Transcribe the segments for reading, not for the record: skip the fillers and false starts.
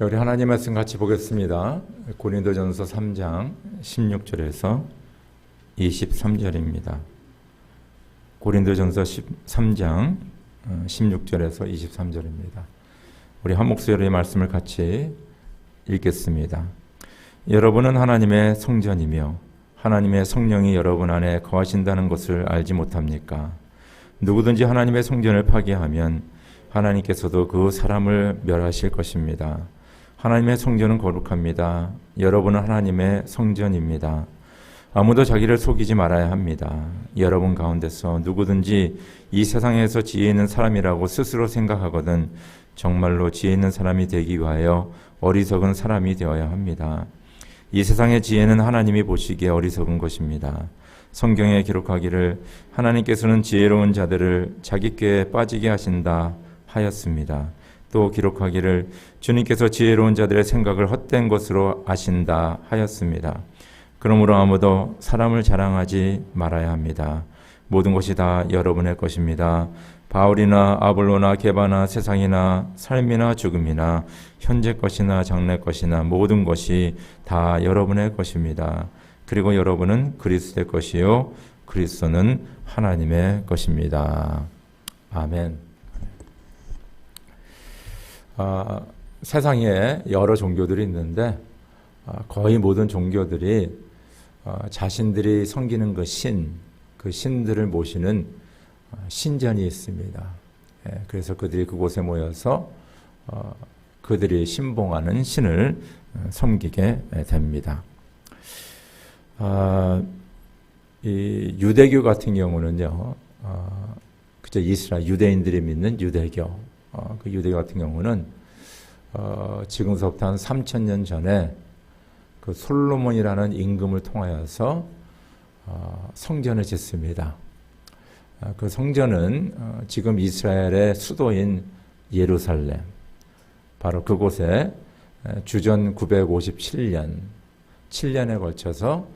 우리 하나님 말씀 같이 보겠습니다. 고린도전서 3장 16절에서 23절입니다. 고린도전서 3장 16절에서 23절입니다. 우리 한 목소리의 말씀을 같이 읽겠습니다. 여러분은 하나님의 성전이며 하나님의 성령이 여러분 안에 거하신다는 것을 알지 못합니까? 누구든지 하나님의 성전을 파괴하면 하나님께서도 그 사람을 멸하실 것입니다. 하나님의 성전은 거룩합니다. 여러분은 하나님의 성전입니다. 아무도 자기를 속이지 말아야 합니다. 여러분 가운데서 누구든지 이 세상에서 지혜 있는 사람이라고 스스로 생각하거든 정말로 지혜 있는 사람이 되기 위하여 어리석은 사람이 되어야 합니다. 이 세상의 지혜는 하나님이 보시기에 어리석은 것입니다. 성경에 기록하기를 하나님께서는 지혜로운 자들을 자기 꾀에 빠지게 하신다 하였습니다. 또 기록하기를 주님께서 지혜로운 자들의 생각을 헛된 것으로 아신다 하였습니다. 그러므로 아무도 사람을 자랑하지 말아야 합니다. 모든 것이 다 여러분의 것입니다. 바울이나 아볼로나 게바나 세상이나 삶이나 죽음이나 현재 것이나 장래 것이나 모든 것이 다 여러분의 것입니다. 그리고 여러분은 그리스도의 것이요 그리스도는 하나님의 것입니다. 아멘. 세상에 여러 종교들이 있는데 거의 모든 종교들이 자신들이 섬기는 그 신들을 모시는 신전이 있습니다. 그래서 그들이 그곳에 모여서 그들이 신봉하는 신을 섬기게 됩니다. 이 유대교 같은 경우는요, 그저 이스라엘 유대인들이 믿는 유대교. 그 유대교 같은 경우는 지금서부터 한 3,000년 전에 그 솔로몬이라는 임금을 통하여서 성전을 짓습니다. 그 성전은 지금 이스라엘의 수도인 예루살렘, 바로 그곳에 주전 957년, 7년에 걸쳐서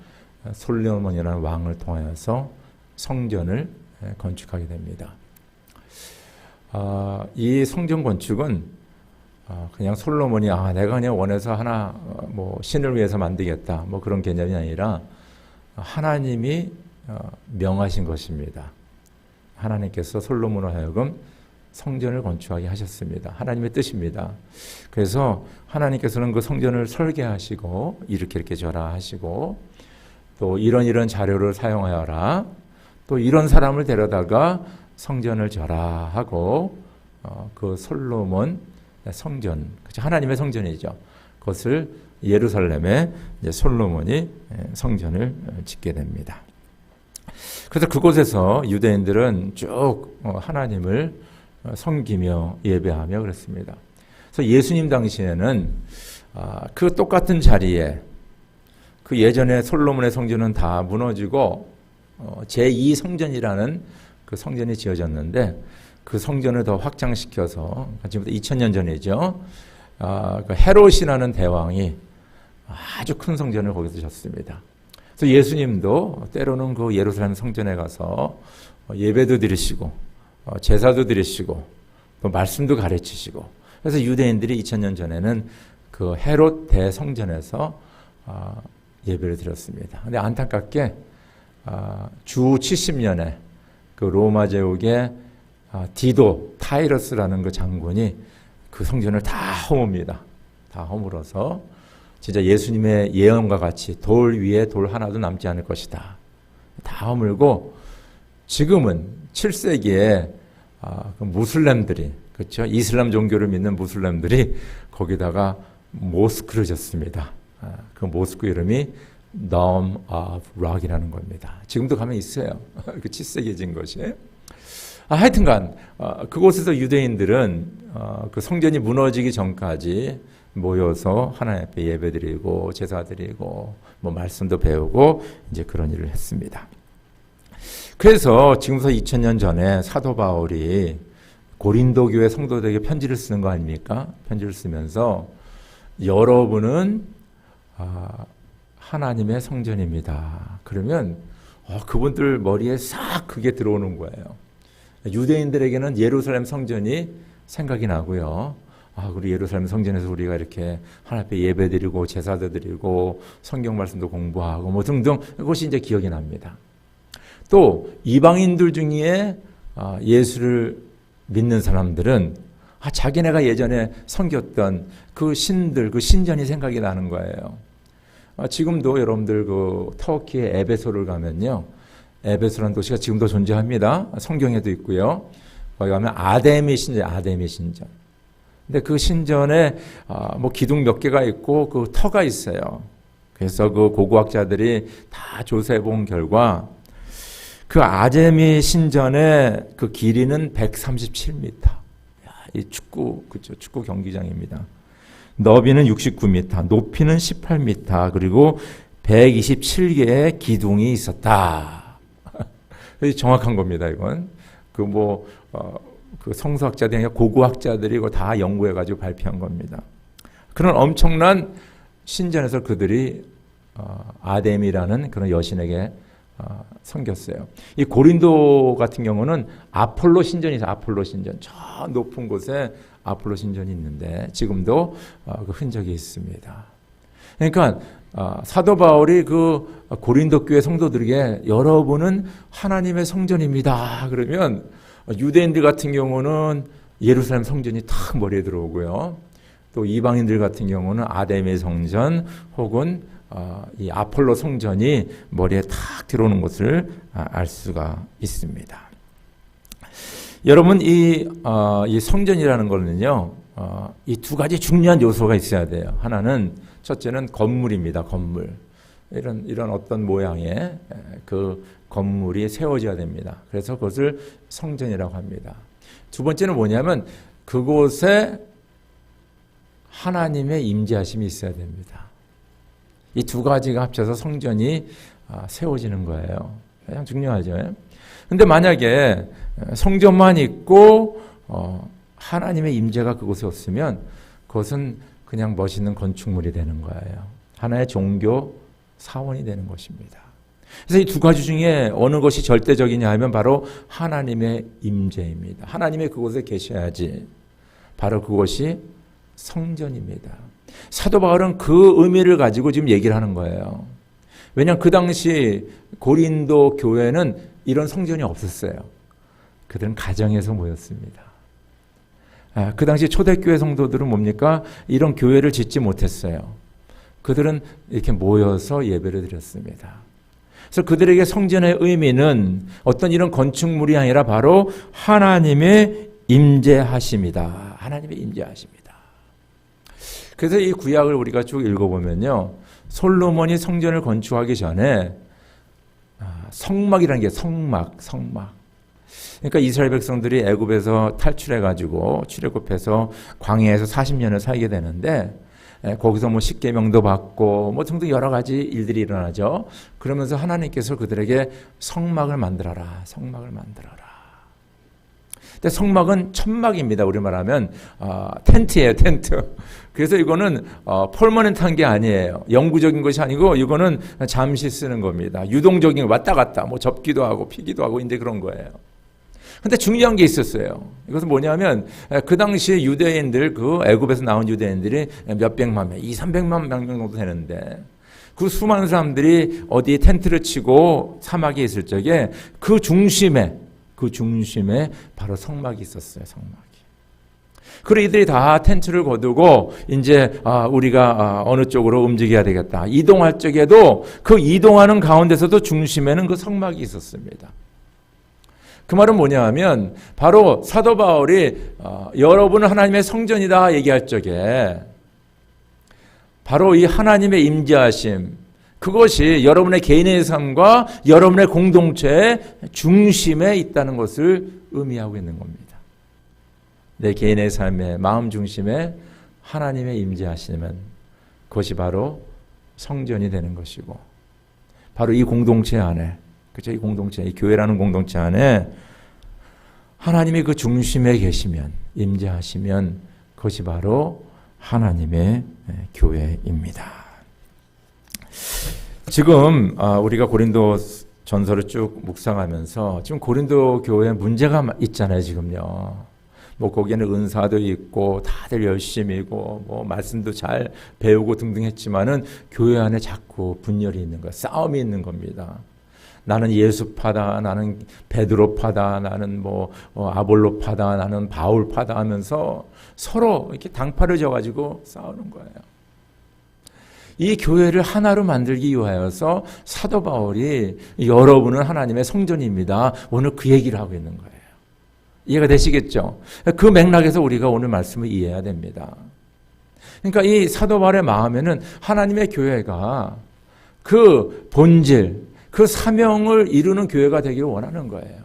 솔로몬이라는 왕을 통하여서 성전을 건축하게 됩니다. 이 성전 건축은 그냥 솔로몬이 내가 그냥 원해서 하나 신을 위해서 만들겠다 그런 개념이 아니라 하나님이 명하신 것입니다. 하나님께서 솔로몬으로 하여금 성전을 건축하게 하셨습니다. 하나님의 뜻입니다. 그래서 하나님께서는 그 성전을 설계하시고 이렇게 져라 하시고 또 이런 자료를 사용하여라 또 이런 사람을 데려다가 성전을 져라 하고 그 솔로몬 성전, 하나님의 성전이죠. 그것을 예루살렘에 이제 솔로몬이 성전을 짓게 됩니다. 그래서 그곳에서 유대인들은 쭉 하나님을 섬기며 예배하며 그랬습니다. 그래서 예수님 당시에는 그 똑같은 자리에 그 예전에 솔로몬의 성전은 다 무너지고 제2 성전이라는 그 성전이 지어졌는데 그 성전을 더 확장시켜서 지금부터 2000년 전이죠. 그 헤롯이라는 대왕이 아주 큰 성전을 거기서 졌습니다. 그래서 예수님도 때로는 그 예루살렘 성전에 가서 예배도 드리시고 제사도 드리시고 또 말씀도 가르치시고 그래서 유대인들이 2000년 전에는 그 헤롯 대성전에서 예배를 드렸습니다. 근데 안타깝게 주 70년에 그 로마 제국의 디도 타이러스라는 그 장군이 그 성전을 다 허뭅니다. 다 허물어서 진짜 예수님의 예언과 같이 돌 위에 돌 하나도 남지 않을 것이다. 다 허물고 지금은 7세기에 그 무슬림들이 그렇죠? 이슬람 종교를 믿는 무슬림들이 거기다가 모스크를 짓습니다. 그 모스크 이름이 Dome of Rock이라는 겁니다. 지금도 가면 있어요. 그 7세기에 진 것이. 하여튼간 그곳에서 유대인들은 그 성전이 무너지기 전까지 모여서 하나님 앞에 예배드리고 제사드리고 말씀도 배우고 이제 그런 일을 했습니다. 그래서 지금부터 2000년 전에 사도 바울이 고린도 교회 성도들에게 편지를 쓰는 거 아닙니까? 편지를 쓰면서 여러분은 하나님의 성전입니다. 그러면 그분들 머리에 싹 그게 들어오는 거예요. 유대인들에게는 예루살렘 성전이 생각이 나고요. 우리 예루살렘 성전에서 우리가 이렇게 하나님 앞에 예배드리고 제사도 드리고 성경 말씀도 공부하고 뭐 등등 그것이 이제 기억이 납니다. 또 이방인들 중에 예수를 믿는 사람들은 자기네가 예전에 섬겼던 그 신들, 그 신전이 생각이 나는 거예요. 지금도 여러분들 그 터키의 에베소를 가면요, 에베소라는 도시가 지금도 존재합니다. 성경에도 있고요. 거기 가면 아데미 신전, 아데미 신전. 근데 그 신전에 뭐 기둥 몇 개가 있고 그 터가 있어요. 그래서 그 고고학자들이 다 조사해 본 결과 그 아데미 신전의 그 길이는 137m. 이 그죠? 축구 경기장입니다. 너비는 69m, 높이는 18m, 그리고 127개의 기둥이 있었다. 정확한 겁니다, 이건. 그 성서학자들이 아니라 고고학자들이 이거 다 연구해가지고 발표한 겁니다. 그런 엄청난 신전에서 그들이 아뎀이라는 그런 여신에게 섬겼어요. 이 고린도 같은 경우는 아폴로 신전이 있어요. 아폴로 신전. 저 높은 곳에 아폴로 신전이 있는데 지금도 그 흔적이 있습니다. 그러니까 사도 바울이 그 고린도 교회 성도들에게 여러분은 하나님의 성전입니다. 그러면 유대인들 같은 경우는 예루살렘 성전이 탁 머리에 들어오고요. 또 이방인들 같은 경우는 아뎀의 성전 혹은 이 아폴로 성전이 머리에 탁 들어오는 것을 알 수가 있습니다. 여러분 이 성전이라는 거는요, 이 두 가지 중요한 요소가 있어야 돼요. 하나는 첫째는 건물입니다. 건물. 이런 어떤 모양의 그 건물이 세워져야 됩니다. 그래서 그것을 성전이라고 합니다. 두 번째는 뭐냐면 그곳에 하나님의 임재하심이 있어야 됩니다. 이 두 가지가 합쳐서 성전이 세워지는 거예요. 가장 중요하죠. 근데 만약에 성전만 있고 하나님의 임재가 그곳에 없으면 그것은 그냥 멋있는 건축물이 되는 거예요. 하나의 종교 사원이 되는 것입니다. 그래서 이 두 가지 중에 어느 것이 절대적이냐 하면 바로 하나님의 임재입니다. 하나님이 그곳에 계셔야지. 바로 그것이 성전입니다. 사도 바울은 그 의미를 가지고 지금 얘기를 하는 거예요. 왜냐하면 그 당시 고린도 교회는 이런 성전이 없었어요. 그들은 가정에서 모였습니다. 그 당시 초대교회 성도들은 뭡니까? 이런 교회를 짓지 못했어요. 그들은 이렇게 모여서 예배를 드렸습니다. 그래서 그들에게 성전의 의미는 어떤 이런 건축물이 아니라 바로 하나님의 임재하심이다. 하나님의 임재하심이다. 그래서 이 구약을 우리가 쭉 읽어보면요, 솔로몬이 성전을 건축하기 전에 성막이라는 게 성막. 그러니까 이스라엘 백성들이 애굽에서 탈출해가지고 출애굽해서 광야에서 40년을 살게 되는데 거기서 뭐 십계명도 받고 뭐 등등 여러 가지 일들이 일어나죠. 그러면서 하나님께서 그들에게 성막을 만들어라. 근데 성막은 천막입니다. 우리말하면 텐트예요, 텐트. 그래서 이거는 퍼머넌트한 게 아니에요. 영구적인 것이 아니고 이거는 잠시 쓰는 겁니다. 유동적인 거 왔다 갔다 뭐 접기도 하고 피기도 하고 이제 그런 거예요. 근데 중요한 게 있었어요. 이것은 뭐냐면 그 당시 유대인들, 그 애굽에서 나온 유대인들이 몇백만 명, 200~300만 명 정도 되는데 그 수많은 사람들이 어디에 텐트를 치고 사막에 있을 적에 그 중심에 바로 성막이 있었어요. 성막이. 그리고 이들이 다 텐트를 거두고 이제 우리가 어느 쪽으로 움직여야 되겠다. 이동할 적에도 그 이동하는 가운데서도 중심에는 그 성막이 있었습니다. 그 말은 뭐냐 하면 바로 사도 바울이 여러분은 하나님의 성전이다 얘기할 적에 바로 이 하나님의 임재하심, 그것이 여러분의 개인의 삶과 여러분의 공동체의 중심에 있다는 것을 의미하고 있는 겁니다. 내 개인의 삶의 마음 중심에 하나님의 임재하시면 그것이 바로 성전이 되는 것이고, 바로 이 공동체 안에, 그렇죠? 이 공동체, 이 교회라는 공동체 안에 하나님이 그 중심에 계시면, 임재하시면 그것이 바로 하나님의 교회입니다. 지금 우리가 고린도 전서를 쭉 묵상하면서 지금 고린도 교회에 문제가 있잖아요. 지금요. 뭐 거기에는 은사도 있고 다들 열심이고 뭐 말씀도 잘 배우고 등등 했지만은 교회 안에 자꾸 분열이 있는 거야. 싸움이 있는 겁니다. 나는 예수파다, 나는 베드로파다, 나는 뭐 아볼로파다, 나는 바울파다 하면서 서로 이렇게 당파를 져가지고 싸우는 거예요. 이 교회를 하나로 만들기 위하여서 사도 바울이 여러분은 하나님의 성전입니다. 오늘 그 얘기를 하고 있는 거예요. 이해가 되시겠죠? 그 맥락에서 우리가 오늘 말씀을 이해해야 됩니다. 그러니까 이 사도 바울의 마음에는 하나님의 교회가 그 본질, 그 사명을 이루는 교회가 되기를 원하는 거예요.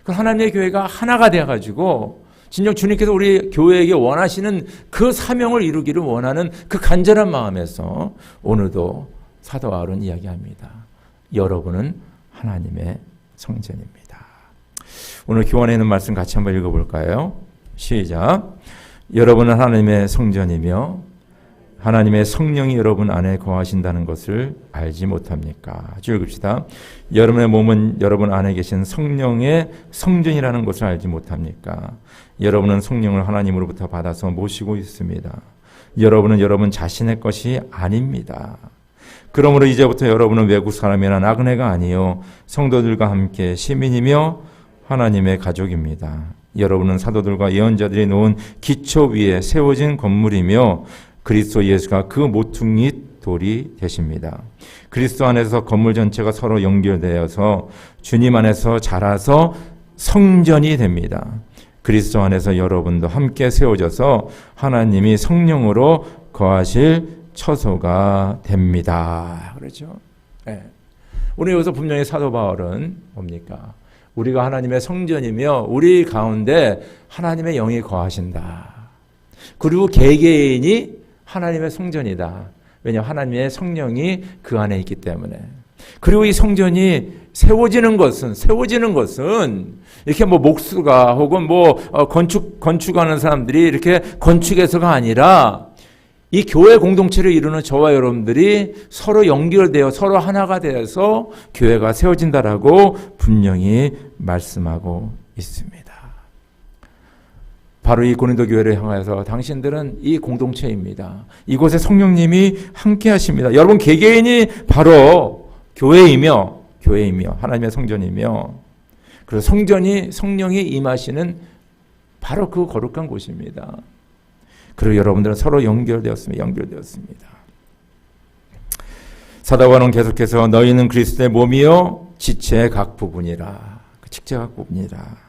그 하나님의 교회가 하나가 되어가지고 진정 주님께서 우리 교회에게 원하시는 그 사명을 이루기를 원하는 그 간절한 마음에서 오늘도 사도 바울은 이야기합니다. 여러분은 하나님의 성전입니다. 오늘 교환에 있는 말씀 같이 한번 읽어볼까요? 시작. 여러분은 하나님의 성전이며 하나님의 성령이 여러분 안에 거하신다는 것을 알지 못합니까? 쭉 읽읍시다. 여러분의 몸은 여러분 안에 계신 성령의 성전이라는 것을 알지 못합니까? 여러분은 성령을 하나님으로부터 받아서 모시고 있습니다. 여러분은 여러분 자신의 것이 아닙니다. 그러므로 이제부터 여러분은 외국 사람이나 나그네가 아니요 성도들과 함께 시민이며 하나님의 가족입니다. 여러분은 사도들과 예언자들이 놓은 기초 위에 세워진 건물이며 그리스도 예수가 그 모퉁이 돌이 되십니다. 그리스도 안에서 건물 전체가 서로 연결되어서 주님 안에서 자라서 성전이 됩니다. 그리스도 안에서 여러분도 함께 세워져서 하나님이 성령으로 거하실 처소가 됩니다. 그렇죠? 네. 오늘 여기서 분명히 사도 바울은 뭡니까? 우리가 하나님의 성전이며 우리 가운데 하나님의 영이 거하신다. 그리고 개개인이 하나님의 성전이다. 왜냐하면 하나님의 성령이 그 안에 있기 때문에. 그리고 이 성전이 세워지는 것은 이렇게 뭐 목수가 혹은 뭐 건축하는 사람들이 이렇게 건축해서가 아니라 이 교회 공동체를 이루는 저와 여러분들이 서로 연결되어 서로 하나가 되어서 교회가 세워진다라고 분명히 말씀하고 있습니다. 바로 이 고린도 교회를 향해서 당신들은 이 공동체입니다. 이곳에 성령님이 함께 하십니다. 여러분 개개인이 바로 교회이며 하나님의 성전이며 그리고 성령이 임하시는 바로 그 거룩한 곳입니다. 그리고 여러분들은 서로 연결되었습니다. 사도 바울은 계속해서 너희는 그리스도의 몸이요 지체의 각 부분이라. 그 지체 각 부분이라.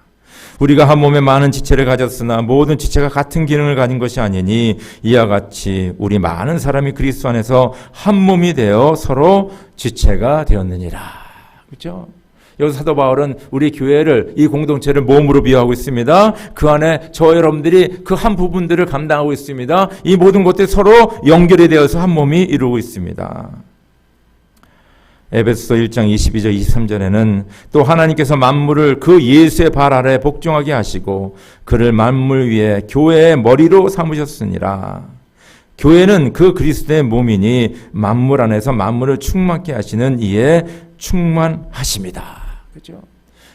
우리가 한 몸에 많은 지체를 가졌으나 모든 지체가 같은 기능을 가진 것이 아니니 이와 같이 우리 많은 사람이 그리스도 안에서 한 몸이 되어 서로 지체가 되었느니라. 그렇죠? 여기서 사도 바울은 우리 교회를 이 공동체를 몸으로 비유하고 있습니다. 그 안에 저 여러분들이 그 한 부분들을 감당하고 있습니다. 이 모든 것들이 서로 연결이 되어서 한 몸이 이루고 있습니다. 에베소서 1장 22절 23절에는 또 하나님께서 만물을 그 예수의 발 아래 복종하게 하시고 그를 만물 위에 교회의 머리로 삼으셨으니라. 교회는 그 그리스도의 몸이니 만물 안에서 만물을 충만케 하시는 이에 충만하십니다. 그렇죠?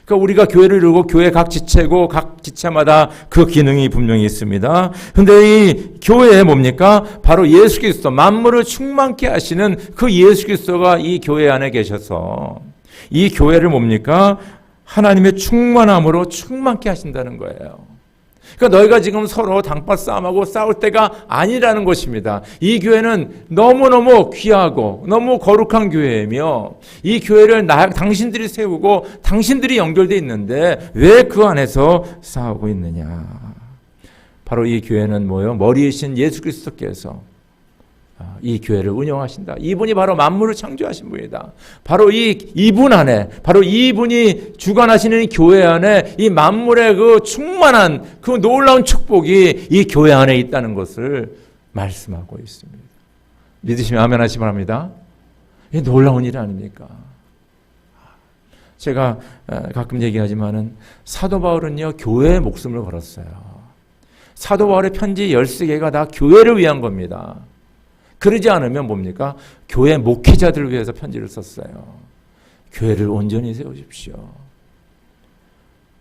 그러니까 우리가 교회를 이루고 교회 각 지체고 각 지체마다 그 기능이 분명히 있습니다. 그런데 이 교회에 뭡니까? 바로 예수 그리스도 만물을 충만케 하시는 그 예수 그리스도가 이 교회 안에 계셔서 이 교회를 뭡니까? 하나님의 충만함으로 충만케 하신다는 거예요. 그러니까 너희가 지금 서로 당파 싸움하고 싸울 때가 아니라는 것입니다. 이 교회는 너무너무 귀하고 너무 거룩한 교회이며 이 교회를 당신들이 세우고 당신들이 연결되어 있는데 왜 그 안에서 싸우고 있느냐. 바로 이 교회는 뭐예요? 머리이신 예수 그리스도께서 이 교회를 운영하신다. 이분이 바로 만물을 창조하신 분이다. 바로 이분 안에, 바로 이분이 주관하시는 교회 안에 이 만물의 그 충만한 그 놀라운 축복이 이 교회 안에 있다는 것을 말씀하고 있습니다. 믿으시면 아멘 하시기 바랍니다. 이 놀라운 일 아닙니까? 제가 가끔 얘기하지만은 사도 바울은요, 교회에 목숨을 걸었어요. 사도 바울의 편지 13개가 다 교회를 위한 겁니다. 그러지 않으면 뭡니까? 교회 목회자들을 위해서 편지를 썼어요. 교회를 온전히 세우십시오.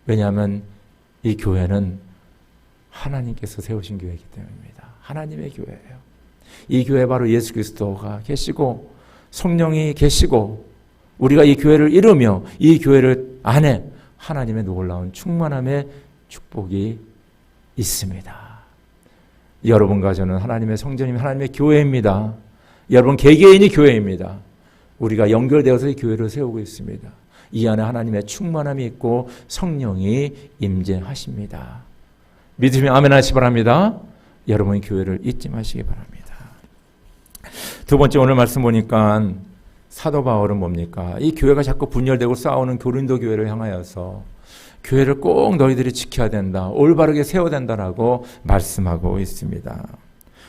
왜냐하면 이 교회는 하나님께서 세우신 교회이기 때문입니다. 하나님의 교회예요. 이 교회 바로 예수 그리스도가 계시고 성령이 계시고 우리가 이 교회를 이루며 이 교회를 안에 하나님의 놀라운 충만함의 축복이 있습니다. 여러분과 저는 하나님의 성전이며 하나님의 교회입니다. 여러분 개개인이 교회입니다. 우리가 연결되어서 이 교회를 세우고 있습니다. 이 안에 하나님의 충만함이 있고 성령이 임재하십니다. 믿으시면 아멘 하시기 바랍니다. 여러분의 교회를 잊지 마시기 바랍니다. 두 번째 오늘 말씀 보니까 사도 바울은 뭡니까? 이 교회가 자꾸 분열되고 싸우는 고린도 교회를 향하여서 교회를 꼭 너희들이 지켜야 된다. 올바르게 세워야 된다라고 말씀하고 있습니다.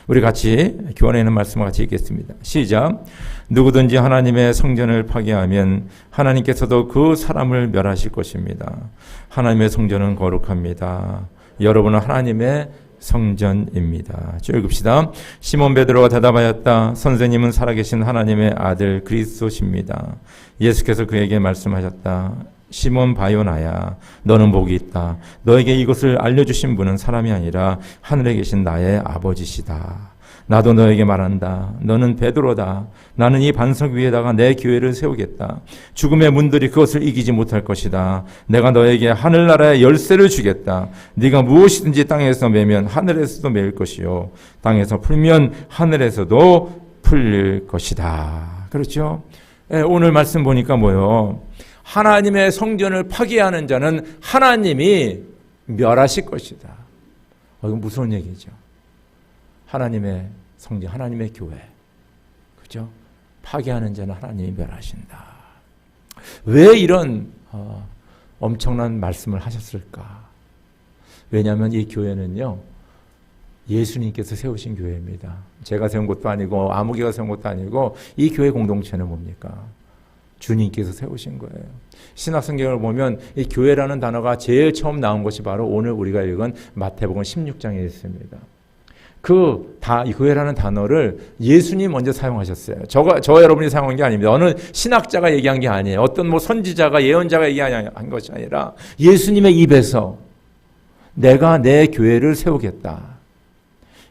우리 같이 교원에 있는 말씀을 같이 읽겠습니다. 시작. 누구든지 하나님의 성전을 파괴하면 하나님께서도 그 사람을 멸하실 것입니다. 하나님의 성전은 거룩합니다. 여러분은 하나님의 성전입니다. 쭉 읽읍시다. 시몬 베드로가 대답하였다. 선생님은 살아계신 하나님의 아들 그리스도십니다. 예수께서 그에게 말씀하셨다. 시몬 바요나야, 너는 복이 있다. 너에게 이것을 알려주신 분은 사람이 아니라 하늘에 계신 나의 아버지시다. 나도 너에게 말한다. 너는 베드로다. 나는 이 반석 위에다가 내 교회를 세우겠다. 죽음의 문들이 그것을 이기지 못할 것이다. 내가 너에게 하늘나라의 열쇠를 주겠다. 네가 무엇이든지 땅에서 매면 하늘에서도 매일 것이요 땅에서 풀면 하늘에서도 풀릴 것이다. 그렇죠? 오늘 말씀 보니까 뭐요? 하나님의 성전을 파괴하는 자는 하나님이 멸하실 것이다. 이건 무서운 얘기죠. 하나님의 성전, 하나님의 교회, 그죠? 파괴하는 자는 하나님이 멸하신다. 왜 이런 엄청난 말씀을 하셨을까? 왜냐하면 이 교회는요, 예수님께서 세우신 교회입니다. 제가 세운 것도 아니고 아무개가 세운 것도 아니고 이 교회 공동체는 뭡니까? 주님께서 세우신 거예요. 신약성경을 보면 이 교회라는 단어가 제일 처음 나온 것이 바로 오늘 우리가 읽은 마태복음 16장에 있습니다. 이 교회라는 단어를 예수님 먼저 사용하셨어요. 저 여러분이 사용한 게 아닙니다. 어느 신학자가 얘기한 게 아니에요. 어떤 선지자가 예언자가 얘기한 것이 아니라 예수님의 입에서 내가 내 교회를 세우겠다.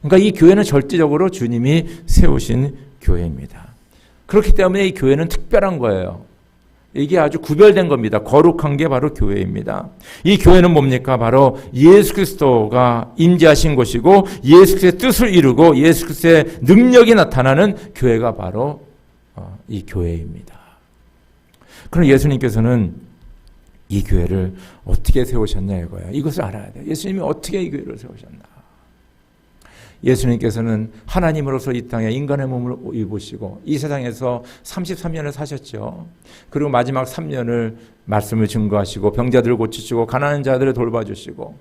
그러니까 이 교회는 절대적으로 주님이 세우신 교회입니다. 그렇기 때문에 이 교회는 특별한 거예요. 이게 아주 구별된 겁니다. 거룩한 게 바로 교회입니다. 이 교회는 뭡니까? 바로 예수 그리스도가 임재하신 것이고 예수 그리스도의 뜻을 이루고 예수 그리스도의 능력이 나타나는 교회가 바로 이 교회입니다. 그럼 예수님께서는 이 교회를 어떻게 세우셨냐 이거예요. 이것을 알아야 돼요. 예수님이 어떻게 이 교회를 세우셨나. 예수님께서는 하나님으로서 이 땅에 인간의 몸을 입으시고 이 세상에서 33년을 사셨죠. 그리고 마지막 3년을 말씀을 증거하시고 병자들을 고치시고 가난한 자들을 돌봐주시고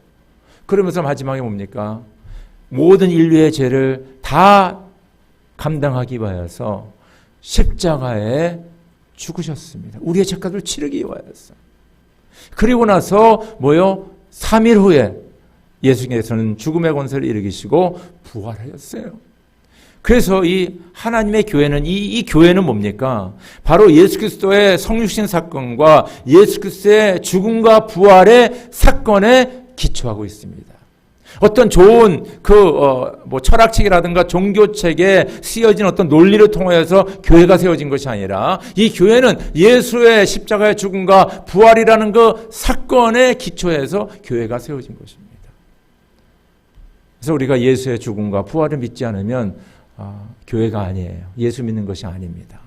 그러면서 마지막에 뭡니까? 모든 인류의 죄를 다 감당하기 위하여서 십자가에 죽으셨습니다. 우리의 죄값을 치르기 위하여서. 그리고 나서 3일 후에 예수께서는 죽음의 권세를 일으키시고 부활하셨어요. 그래서 이 하나님의 교회는 이 교회는 뭡니까? 바로 예수 그리스도의 성육신 사건과 예수 그리스도의 죽음과 부활의 사건에 기초하고 있습니다. 어떤 좋은 철학책이라든가 종교책에 쓰여진 어떤 논리를 통해서 교회가 세워진 것이 아니라 이 교회는 예수의 십자가의 죽음과 부활이라는 그 사건에 기초해서 교회가 세워진 것입니다. 그래서 우리가 예수의 죽음과 부활을 믿지 않으면 교회가 아니에요. 예수 믿는 것이 아닙니다.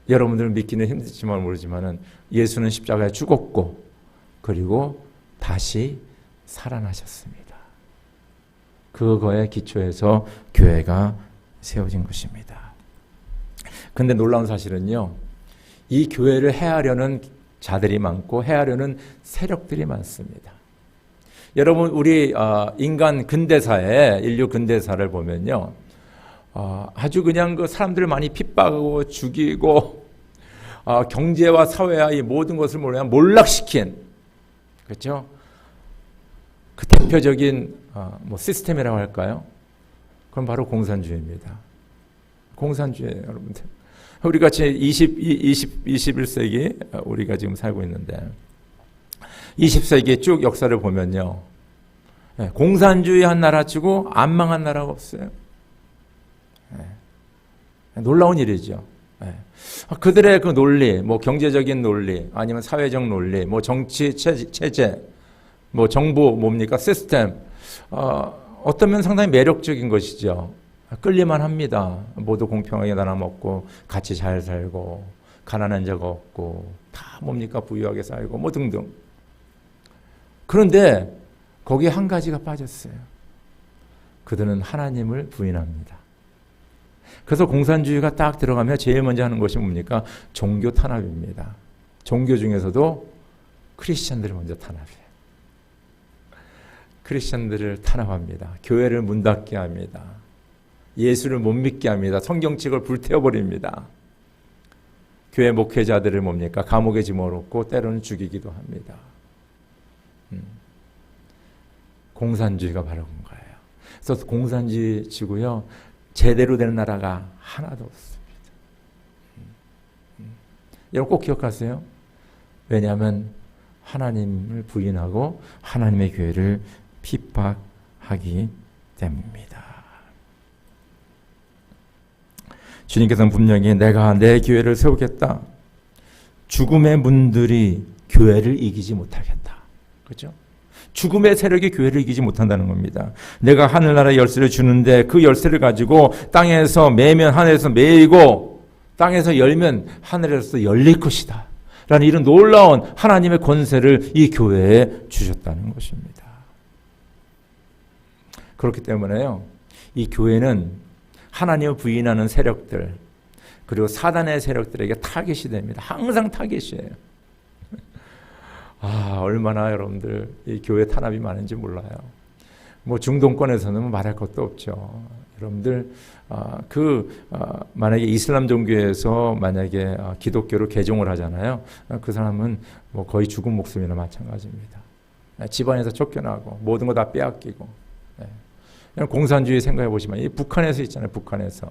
여러분들은 믿기는 힘들지만 모르지만 예수는 십자가에 죽었고 그리고 다시 살아나셨습니다. 그거에 기초해서 교회가 세워진 것입니다. 그런데 놀라운 사실은요. 이 교회를 해하려는 자들이 많고 해하려는 세력들이 많습니다. 여러분 우리 인간 근대사에 인류 근대사를 보면요. 아주 그냥 그 사람들을 많이 핍박하고 죽이고 경제와 사회와 이 모든 것을 몰락시킨 그렇죠? 그 대표적인 시스템이라고 할까요? 그건 바로 공산주의입니다. 공산주의예요, 여러분들. 우리 같이 21세기 우리가 지금 살고 있는데 20세기의 쭉 역사를 보면요. 공산주의 한 나라 치고 안 망한 나라가 없어요. 놀라운 일이죠. 그들의 그 논리, 뭐 경제적인 논리, 아니면 사회적 논리, 뭐 정치 체제, 뭐 정부 뭡니까 시스템, 어떤 면 상당히 매력적인 것이죠. 끌릴만 합니다. 모두 공평하게 나눠 먹고 같이 잘 살고 가난한 자가 없고 다 뭡니까 부유하게 살고 뭐 등등. 그런데 거기에 한 가지가 빠졌어요. 그들은 하나님을 부인합니다. 그래서 공산주의가 딱 들어가면 제일 먼저 하는 것이 뭡니까? 종교 탄압입니다. 종교 중에서도 크리스천들을 먼저 탄압해요. 크리스천들을 탄압합니다. 교회를 문 닫게 합니다. 예수를 못 믿게 합니다. 성경책을 불태워버립니다. 교회 목회자들을 뭡니까? 감옥에 집어넣고 때로는 죽이기도 합니다. 공산주의가 바로 그런 거예요. 그래서 공산주의 치고요. 제대로 된 나라가 하나도 없습니다. 여러분 꼭 기억하세요. 왜냐하면 하나님을 부인하고 하나님의 교회를 핍박하기 때문입니다. 주님께서는 분명히 내가 내 교회를 세우겠다. 죽음의 문들이 교회를 이기지 못하겠다. 그렇죠? 죽음의 세력이 교회를 이기지 못한다는 겁니다. 내가 하늘나라의 열쇠를 주는데 그 열쇠를 가지고 땅에서 매면 하늘에서 매이고 땅에서 열면 하늘에서 열릴 것이다. 라는 이런 놀라운 하나님의 권세를 이 교회에 주셨다는 것입니다. 그렇기 때문에요. 이 교회는 하나님을 부인하는 세력들 그리고 사단의 세력들에게 타깃이 됩니다. 항상 타깃이에요. 얼마나 여러분들 이 교회 탄압이 많은지 몰라요. 뭐 중동권에서는 말할 것도 없죠. 여러분들 만약에 이슬람 종교에서 만약에 기독교로 개종을 하잖아요. 그 사람은 뭐 거의 죽은 목숨이나 마찬가지입니다. 집안에서 쫓겨나고 모든 거 다 빼앗기고. 공산주의 생각해 보시면 이 북한에서 있잖아요. 북한에서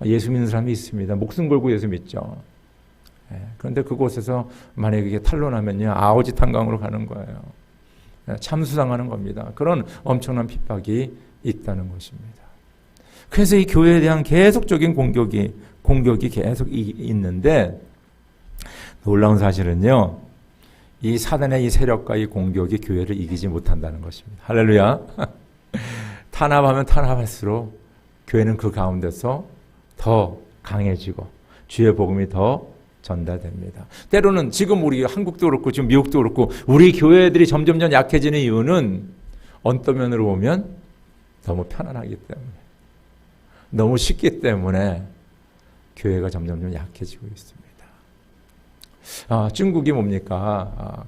예수 믿는 사람이 있습니다. 목숨 걸고 예수 믿죠. 그런데 그곳에서 만약에 그게 탄로나면요. 아오지 탄광으로 가는 거예요. 참수당하는 겁니다. 그런 엄청난 핍박이 있다는 것입니다. 그래서 이 교회에 대한 계속적인 공격이 계속 있는데 놀라운 사실은요. 이 사단의 이 세력과 이 공격이 교회를 이기지 못한다는 것입니다. 할렐루야. 탄압하면 탄압할수록 교회는 그 가운데서 더 강해지고 주의 복음이 더 전달됩니다. 때로는 지금 우리 한국도 그렇고 지금 미국도 그렇고 우리 교회들이 점점 약해지는 이유는 어떤 면으로 보면 너무 편안하기 때문에 너무 쉽기 때문에 교회가 점점 약해지고 있습니다. 중국이 뭡니까?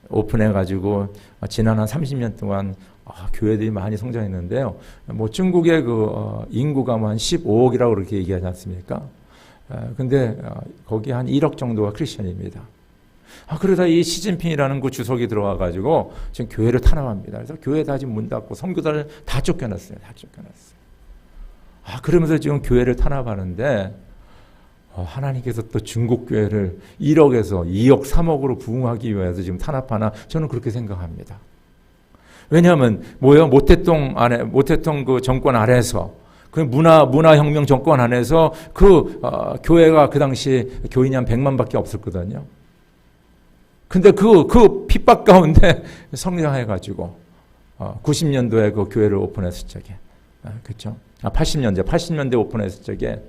오픈해가지고 지난 한 30년 동안 교회들이 많이 성장했는데요. 뭐 중국의 인구가 한 15억이라고 그렇게 얘기하지 않습니까? 근데 거기 한 1억 정도가 크리스천입니다. 그러다 이 시진핑이라는 그 주석이 들어와가지고 지금 교회를 탄압합니다. 그래서 교회 다 지금 문 닫고 선교사를 다 쫓겨났어요. 그러면서 지금 교회를 탄압하는데 하나님께서 또 중국 교회를 1억에서 2억, 3억으로 부흥하기 위해서 지금 탄압하나 저는 그렇게 생각합니다. 왜냐하면 모태동 그 정권 아래에서 그 문화혁명 정권 안에서 교회가 그 당시 교인이 한 100만밖에 없었거든요. 근데 그 핍박 가운데 성장해가지고 90년도에 그 교회를 오픈했을 적에, 그렇죠? 80년대 오픈했을 적에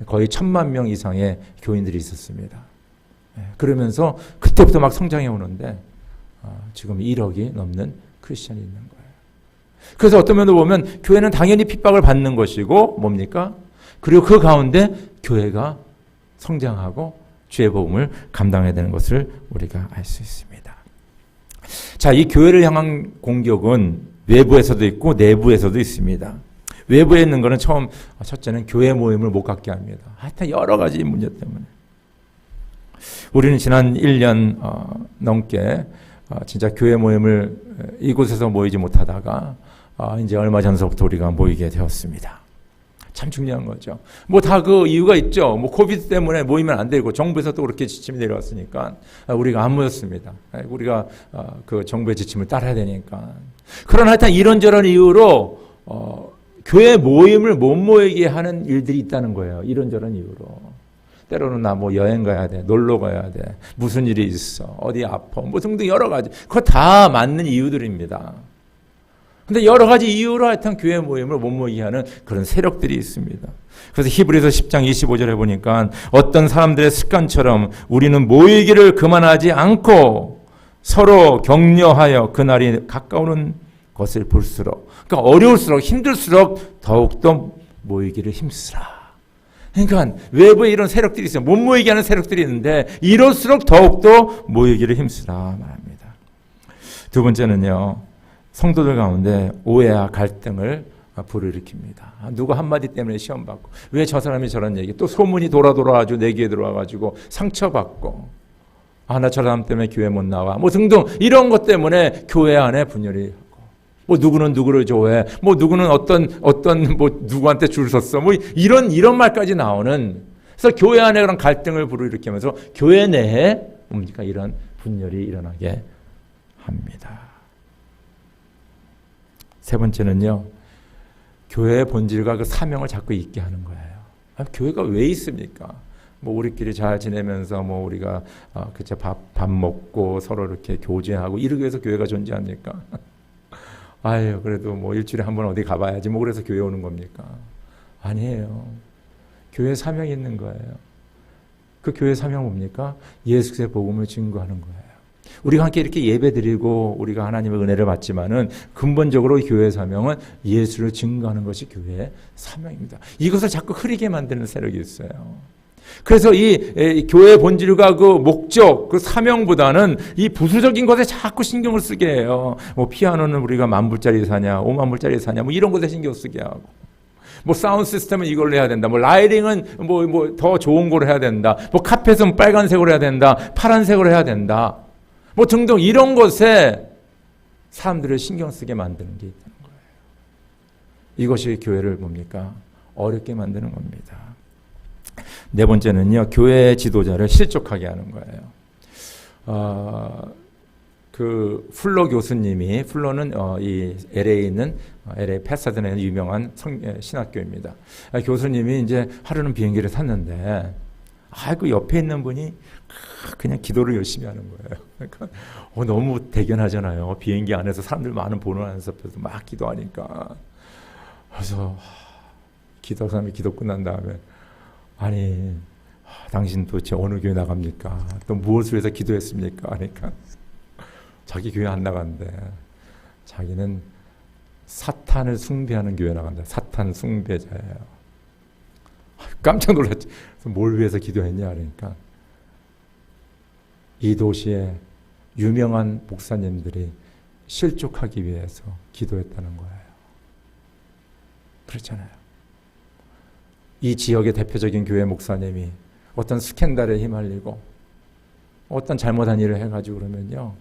거의 1000만 명 이상의 교인들이 있었습니다. 그러면서 그때부터 막 성장해 오는데 지금 1억이 넘는 크리스천이 있는 거예요. 그래서 어떤 면으로 보면 교회는 당연히 핍박을 받는 것이고 뭡니까? 그리고 그 가운데 교회가 성장하고 주의 복음을 감당해야 되는 것을 우리가 알 수 있습니다. 자, 이 교회를 향한 공격은 외부에서도 있고 내부에서도 있습니다. 외부에 있는 것은 첫째는 교회 모임을 못 갖게 합니다. 하여튼 여러 가지 문제 때문에. 우리는 지난 1년 넘게 진짜 교회 모임을 이곳에서 모이지 못하다가 이제 얼마 전서부터 우리가 모이게 되었습니다. 참 중요한 거죠. 뭐 다 그 이유가 있죠. 뭐 코비드 때문에 모이면 안 되고 정부에서 또 그렇게 지침이 내려왔으니까 우리가 안 모였습니다. 우리가 그 정부의 지침을 따라야 되니까. 그러나 하여튼 이런저런 이유로 교회 모임을 못 모이게 하는 일들이 있다는 거예요. 이런저런 이유로. 때로는 나 뭐 여행 가야 돼, 놀러 가야 돼, 무슨 일이 있어, 어디 아파, 뭐 등등 여러 가지. 그거 다 맞는 이유들입니다. 근데 여러 가지 이유로 하여튼 교회 모임을 못 모이게 하는 그런 세력들이 있습니다. 그래서 히브리서 10장 25절에 보니까 어떤 사람들의 습관처럼 우리는 모이기를 그만하지 않고 서로 격려하여 그날이 가까우는 것을 볼수록, 그러니까 어려울수록 힘들수록 더욱더 모이기를 힘쓰라. 그러니까 외부에 이런 세력들이 있어요. 못 모이게 하는 세력들이 있는데 이럴수록 더욱더 모이기를 힘쓰라 말합니다. 두 번째는요, 성도들 가운데 오해와 갈등을 불러일으킵니다. 누구 한마디 때문에 시험받고, 왜 저 사람이 저런 얘기, 또 소문이 돌아가지고 내 귀에 들어와가지고 상처받고, 나 저 사람 때문에 교회 못 나와, 뭐 등등 이런 것 때문에 교회 안에 분열이 하고, 뭐 누구는 누구를 좋아해, 뭐 누구는 어떤 뭐 누구한테 줄 섰어, 뭐 이런 말까지 나오는. 그래서 교회 안에 그런 갈등을 불러일으키면서 교회 내에 뭡니까 이런 분열이 일어나게 합니다. 세 번째는요, 교회의 본질과 그 사명을 자꾸 잊게 하는 거예요. 교회가 왜 있습니까? 뭐 우리끼리 잘 지내면서 뭐 우리가 그저 밥 먹고 서로 이렇게 교제하고 이러기 위해서 교회가 존재합니까? 아유, 그래도 뭐 일주일에 한 번 어디 가봐야지 뭐 그래서 교회 오는 겁니까? 아니에요. 교회 사명이 있는 거예요. 그 교회 사명 뭡니까? 예수의 복음을 증거하는 거예요. 우리가 함께 이렇게 예배드리고 우리가 하나님의 은혜를 받지만은 근본적으로 교회의 사명은 예수를 증거하는 것이 교회의 사명입니다. 이것을 자꾸 흐리게 만드는 세력이 있어요. 그래서 이 교회의 본질과 그 목적, 그 사명보다는 이 부수적인 것에 자꾸 신경을 쓰게 해요. 뭐 피아노는 우리가 10,000불짜리 사냐, 50,000불짜리 사냐, 뭐 이런 것에 신경 쓰게 하고. 뭐 사운드 시스템은 이걸로 해야 된다. 뭐 라이팅은 뭐 더 좋은 걸로 해야 된다. 뭐 카펫은 빨간색으로 해야 된다. 파란색으로 해야 된다. 뭐 등등 이런 것에 사람들을 신경 쓰게 만드는 게 있다는 거예요. 이것이 교회를 뭡니까? 어렵게 만드는 겁니다. 네 번째는요, 교회 지도자를 실족하게 하는 거예요. 그 플러 교수님이, 플러는 이 LA에 있는 LA 패사드나 있는 유명한 신학교입니다. 교수님이 이제 하루는 비행기를 탔는데, 그 옆에 있는 분이 그냥 기도를 열심히 하는 거예요. 그러니까 너무 대견하잖아요. 비행기 안에서 사람들 많은 보는 안에서 막 기도하니까. 그래서 사람이 기도 끝난 다음에, 아니, 당신 도대체 어느 교회 나갑니까? 또 무엇을 위해서 기도했습니까? 그러니까 자기 교회 안 나간대. 자기는 사탄을 숭배하는 교회 나간다. 사탄 숭배자예요. 깜짝 놀랐지. 뭘 위해서 기도했냐? 그러니까 이 도시에 유명한 목사님들이 실족하기 위해서 기도했다는 거예요. 그렇잖아요. 이 지역의 대표적인 교회 목사님이 어떤 스캔들에 휘말리고 어떤 잘못한 일을 해가지고 그러면요,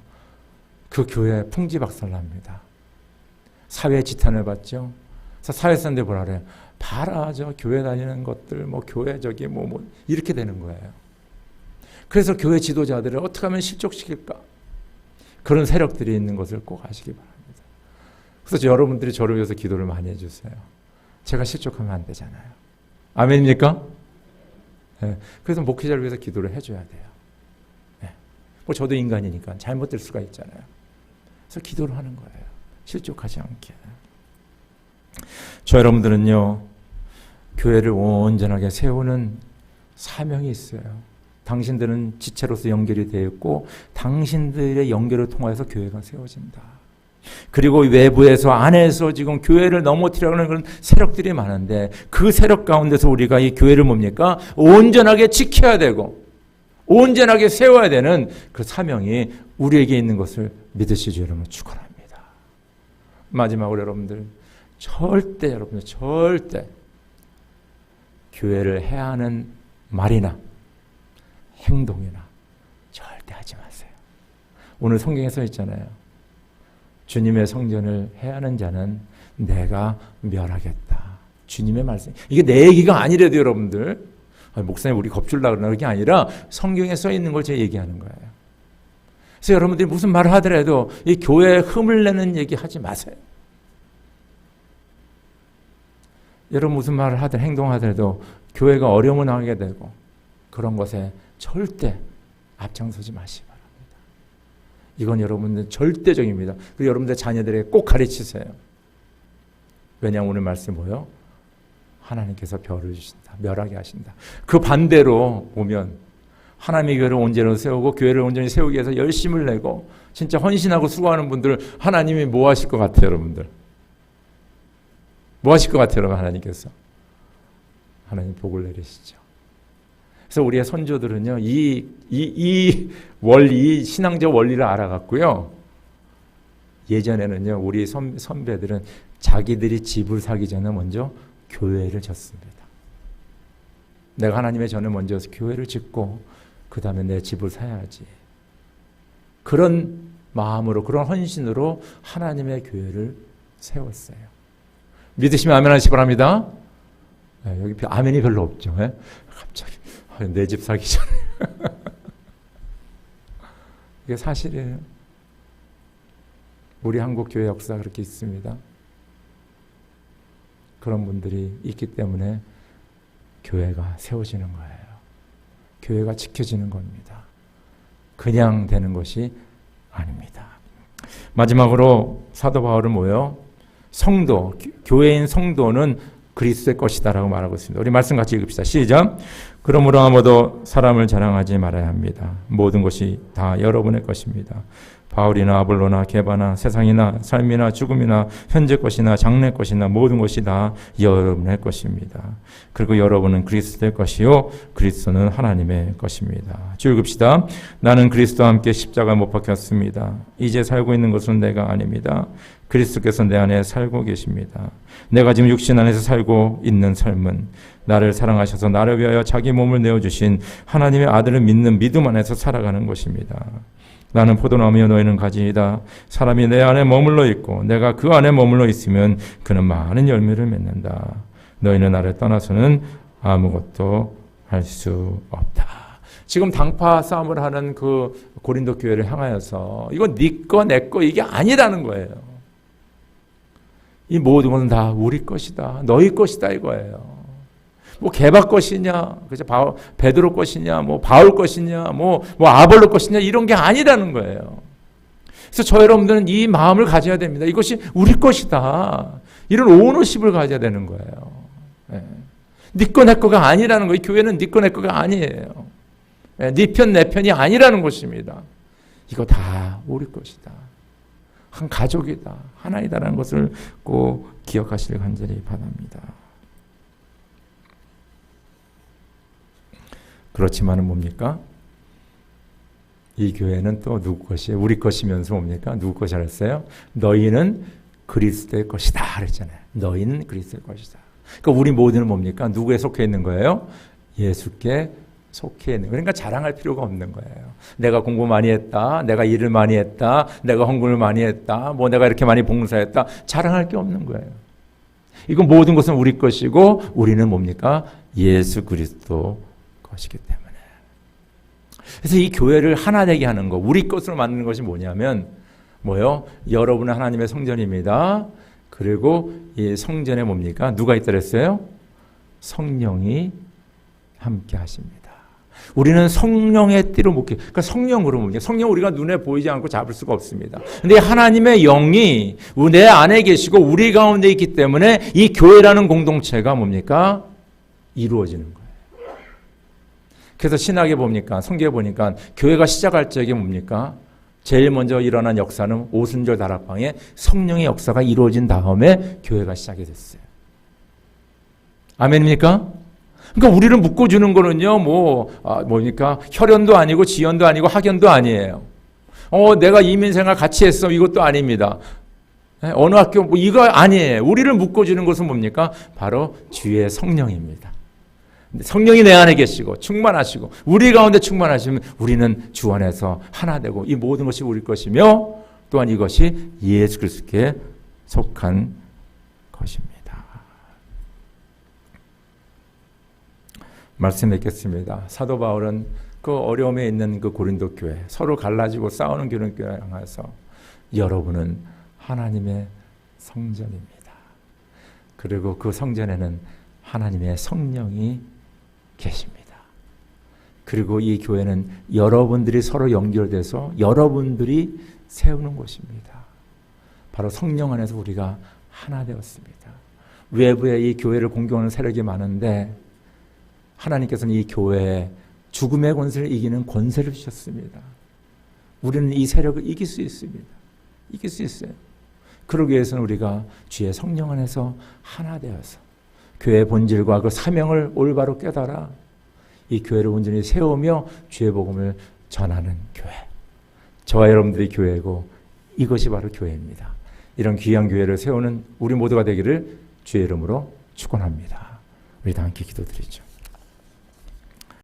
그 교회 풍지박살납니다. 사회 지탄을 받죠. 그래서 사회 사람들이 뭐라 그래요? 봐라, 저 교회 다니는 것들, 뭐 교회 저기 뭐 이렇게 되는 거예요. 그래서 교회 지도자들을 어떻게 하면 실족시킬까? 그런 세력들이 있는 것을 꼭 아시기 바랍니다. 그래서 여러분들이 저를 위해서 기도를 많이 해주세요. 제가 실족하면 안 되잖아요. 아멘입니까? 네. 그래서 목회자를 위해서 기도를 해줘야 돼요. 네. 뭐 저도 인간이니까 잘못될 수가 있잖아요. 그래서 기도를 하는 거예요. 실족하지 않게. 저 여러분들은요, 교회를 온전하게 세우는 사명이 있어요. 당신들은 지체로서 연결이 되어 있고 당신들의 연결을 통해서 교회가 세워진다. 그리고 외부에서 안에서 지금 교회를 넘어뜨리려고 하는 그런 세력들이 많은데 그 세력 가운데서 우리가 이 교회를 뭡니까? 온전하게 지켜야 되고 온전하게 세워야 되는 그 사명이 우리에게 있는 것을 믿으시죠, 여러분. 축원합니다. 마지막으로 여러분들 절대 교회를 해야 하는 말이나 행동이나 절대 하지 마세요. 오늘 성경에 써 있잖아요. 주님의 성전을 해야 하는 자는 내가 멸하겠다. 주님의 말씀. 이게 내 얘기가 아니래도 여러분들. 목사님 우리 겁줄라 그러나 그게 아니라 성경에 써 있는 걸 제가 얘기하는 거예요. 그래서 여러분들이 무슨 말을 하더라도 이 교회에 흠을 내는 얘기 하지 마세요. 여러분 무슨 말을 하든 행동하더라도 교회가 어려움을 당하게 되고 그런 것에 절대 앞장서지 마시기 바랍니다. 이건 여러분들 절대적입니다. 그리고 여러분들 자녀들에게 꼭 가르치세요. 왜냐하면 오늘 말씀이 뭐예요? 하나님께서 별을 주신다. 멸하게 하신다. 그 반대로 보면 하나님의 교회를 온전히 세우고 교회를 온전히 세우기 위해서 열심을 내고 진짜 헌신하고 수고하는 분들 하나님이 뭐 하실 것 같아요, 여러분들? 뭐 하실 것 같아요, 여러분? 하나님께서 하나님 복을 내리시죠. 그래서 우리의 선조들은요, 이 원리, 신앙적 원리를 알아갔고요. 예전에는요, 우리 선배들은 자기들이 집을 사기 전에 먼저 교회를 졌습니다. 내가 하나님의 전을 먼저 교회를 짓고 그 다음에 내 집을 사야지. 그런 마음으로, 그런 헌신으로 하나님의 교회를 세웠어요. 믿으시면 아멘 하시기 바랍니다. 여기 아멘이 별로 없죠. 갑자기 내 집 사기 전에. 이게 사실이에요. 우리 한국 교회 역사가 그렇게 있습니다. 그런 분들이 있기 때문에 교회가 세워지는 거예요. 교회가 지켜지는 겁니다. 그냥 되는 것이 아닙니다. 마지막으로 사도 바울은 뭐예요? 성도, 교회인 성도는 그리스도의 것이다라고 말하고 있습니다. 우리 말씀 같이 읽읍시다. 시작. 그러므로 아무도 사람을 자랑하지 말아야 합니다. 모든 것이 다 여러분의 것입니다. 바울이나 아볼로나 게바나 세상이나 삶이나 죽음이나 현재 것이나 장래 것이나 모든 것이 다 여러분의 것입니다. 그리고 여러분은 그리스도의 것이요 그리스도는 하나님의 것입니다. 쭉 읽읍시다. 나는 그리스도와 함께 십자가 못 박혔습니다. 이제 살고 있는 것은 내가 아닙니다. 그리스도께서 내 안에 살고 계십니다. 내가 지금 육신 안에서 살고 있는 삶은 나를 사랑하셔서 나를 위하여 자기 몸을 내어주신 하나님의 아들을 믿는 믿음 안에서 살아가는 것입니다. 나는 포도나무여 너희는 가지이다. 사람이 내 안에 머물러 있고 내가 그 안에 머물러 있으면 그는 많은 열매를 맺는다. 너희는 나를 떠나서는 아무것도 할 수 없다. 지금 당파 싸움을 하는 그 고린도 교회를 향하여서 이건 네 거 내 거 이게 아니라는 거예요. 이 모든 것은 다 우리 것이다. 너희 것이다 이거예요. 뭐 게바 것이냐, 그죠? 베드로 것이냐, 뭐 바울 것이냐, 뭐 아볼로 것이냐 이런 게 아니라는 거예요. 그래서 저 여러분들은 이 마음을 가져야 됩니다. 이것이 우리 것이다. 이런 오너십을 가져야 되는 거예요. 네 거 내 거가 아니라는 거예요. 교회는 네 거 내 거가 아니에요. 네 편 내 편이 아니라는 것입니다. 이거 다 우리 것이다. 한 가족이다. 하나이다라는 것을 꼭 기억하시길 간절히 바랍니다. 그렇지만은 뭡니까? 이 교회는 또 누구 것이에요? 우리 것이면서 뭡니까? 누구 것이 알았어요? 너희는 그리스도의 것이다 그랬잖아요. 너희는 그리스도의 것이다. 그러니까 우리 모두는 뭡니까? 누구에 속해 있는 거예요? 예수께 속해 있는 거예요. 그러니까 자랑할 필요가 없는 거예요. 내가 공부 많이 했다. 내가 일을 많이 했다. 내가 헌금을 많이 했다. 뭐 내가 이렇게 많이 봉사했다. 자랑할 게 없는 거예요. 이건 모든 것은 우리 것이고 우리는 뭡니까? 예수 그리스도 것이기 때문에. 그래서 이 교회를 하나 되게 하는 거, 우리 것으로 만드는 것이 뭐냐면 뭐요? 여러분은 하나님의 성전입니다. 그리고 이 성전에 뭡니까? 누가 있다 그랬어요? 성령이 함께 하십니다. 우리는 성령의 띠로 묶여. 그러니까 성령으로 뭡니까? 성령 우리가 눈에 보이지 않고 잡을 수가 없습니다. 근데 하나님의 영이 내 안에 계시고 우리 가운데 있기 때문에 이 교회라는 공동체가 뭡니까? 이루어지는 거예요. 그래서 신학에 보니까, 성경에 보니까 교회가 시작할 적에 뭡니까? 제일 먼저 일어난 역사는 오순절 다락방에 성령의 역사가 이루어진 다음에 교회가 시작이 됐어요. 아멘입니까? 그러니까 우리를 묶어주는 거는요, 뭡니까? 혈연도 아니고 지연도 아니고 학연도 아니에요. 내가 이민생활 같이 했어. 이것도 아닙니다. 어느 학교, 이거 아니에요. 우리를 묶어주는 것은 뭡니까? 바로 주의 성령입니다. 성령이 내 안에 계시고 충만하시고 우리 가운데 충만하시면 우리는 주 안에서 하나 되고 이 모든 것이 우리 것이며 또한 이것이 예수 그리스도께 속한 것입니다. 말씀 맺겠습니다. 사도 바울은 그 어려움에 있는 그 고린도 교회, 서로 갈라지고 싸우는 교회를 향해서 여러분은 하나님의 성전입니다. 그리고 그 성전에는 하나님의 성령이 계십니다. 그리고 이 교회는 여러분들이 서로 연결돼서 여러분들이 세우는 곳입니다. 바로 성령 안에서 우리가 하나 되었습니다. 외부에 이 교회를 공경하는 세력이 많은데 하나님께서는 이 교회에 죽음의 권세를 이기는 권세를 주셨습니다. 우리는 이 세력을 이길 수 있습니다. 이길 수 있어요. 그러기 위해서는 우리가 주의 성령 안에서 하나 되어서 교회의 본질과 그 사명을 올바로 깨달아 이 교회를 온전히 세우며 주의 복음을 전하는 교회. 저와 여러분들이 교회고 이것이 바로 교회입니다. 이런 귀한 교회를 세우는 우리 모두가 되기를 주의 이름으로 축원합니다. 우리 다 함께 기도드리죠.